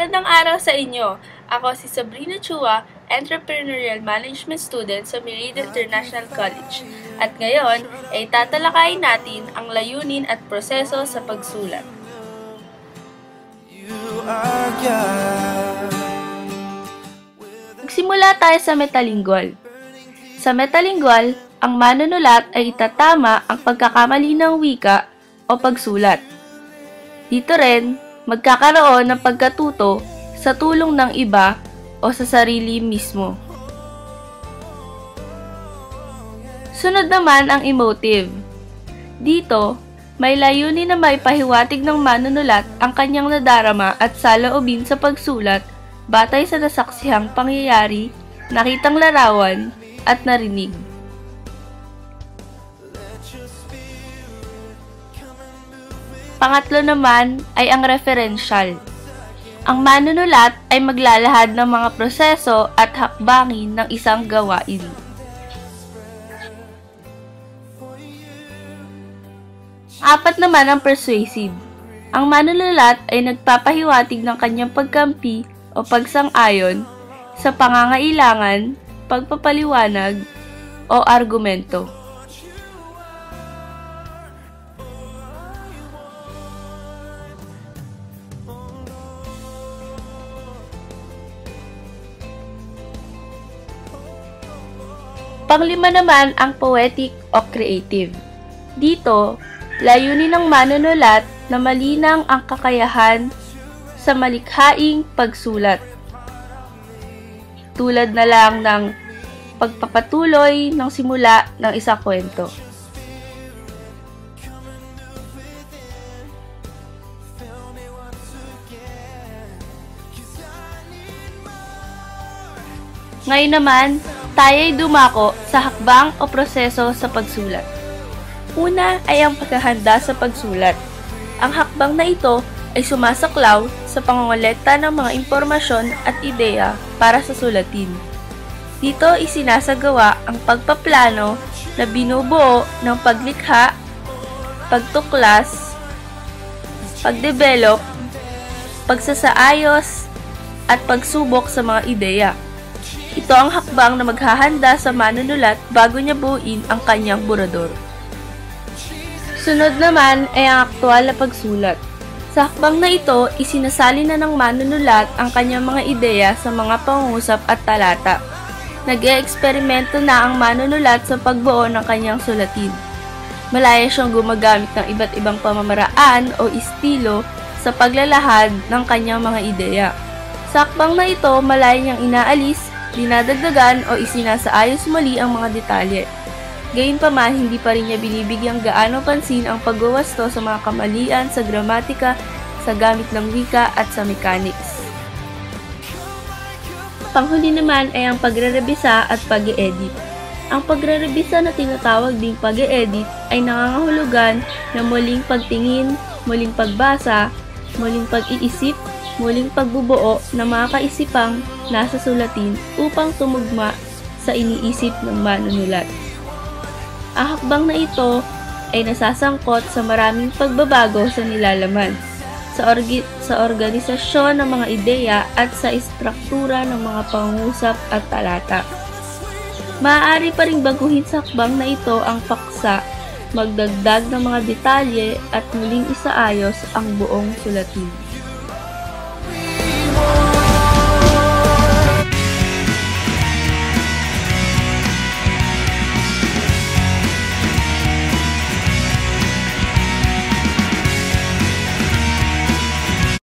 Magandang araw sa inyo. Ako si Sabrina Chua, Entrepreneurial Management Student sa Merida International College. At ngayon ay tatalakayin natin ang layunin at proseso sa pagsulat. Magsimula tayo sa metalingual. Sa metalingual, ang manunulat ay itatama ang pagkakamali ng wika o pagsulat. Dito rin, magkakaroon ng pagkatuto sa tulong ng iba o sa sarili mismo. Sunod naman ang emotive. Dito, may layunin na may pahiwatig ng manunulat ang kanyang nadarama at saloobin sa pagsulat batay sa nasaksihang pangyayari, nakitang larawan, at narinig. Pangatlo naman ay ang referential. Ang manunulat ay maglalahad ng mga proseso at hakbangin ng isang gawain. Apat naman ang persuasive. Ang manunulat ay nagpapahiwatig ng kanyang pagkampi o pagsang-ayon sa pangangailangan, pagpapaliwanag, o argumento. Panglima naman ang poetic o creative. Dito, layunin ng manunulat na malinang ang kakayahan sa malikhaing pagsulat. Tulad na lang ng pagpapatuloy ng simula ng isang kwento. Ngayon naman, tayo'y dumako sa hakbang o proseso sa pagsulat. Una ay ang paghahanda sa pagsulat. Ang hakbang na ito ay sumasaklaw sa pangongolekta ng mga impormasyon at ideya para sa sulatin. Dito isinasagawa ang pagpaplano na binubuo ng paglikha, pagtuklas, pagdevelop, pagsasaayos, at pagsubok sa mga ideya. Ito ang hakbang na maghahanda sa manunulat bago niya buuin ang kanyang burador. Sunod naman ay ang aktwal na pagsulat. Sa hakbang na ito, isinasali na ng manunulat ang kanyang mga ideya sa mga pangungusap at talata. Nag-e-eksperimento na ang manunulat sa pagbuo ng kanyang sulatin. Malaya siyang gumagamit ng iba't ibang pamamaraan o estilo sa paglalahad ng kanyang mga ideya. Sa hakbang na ito, malaya niyang inaalis, dinadagdagan o isinasaayos muli ang mga detalye. Gayunpaman, hindi pa rin niya binibigyang gaano pansin ang pagwawasto sa mga kamalian sa gramatika, sa gamit ng wika at sa mechanics. Panghuli naman ay ang pagre-rebisa at pag-e-edit. Ang pagre-rebisa na tinatawag ding pag-e-edit ay nangangahulugan na muling pagtingin, muling pagbasa, muling pag-iisip, muling pagbubuo ng mga kaisipang nasa sulatin upang tumugma sa iniisip ng manunulat. Ang hakbang na ito ay nasasangkot sa maraming pagbabago sa nilalaman, sa organisasyon ng mga ideya at sa istruktura ng mga pangungusap at talata. Maaari pa ring baguhin sa hakbang na ito ang paksa, magdagdag ng mga detalye at muling isaayos ang buong sulatin.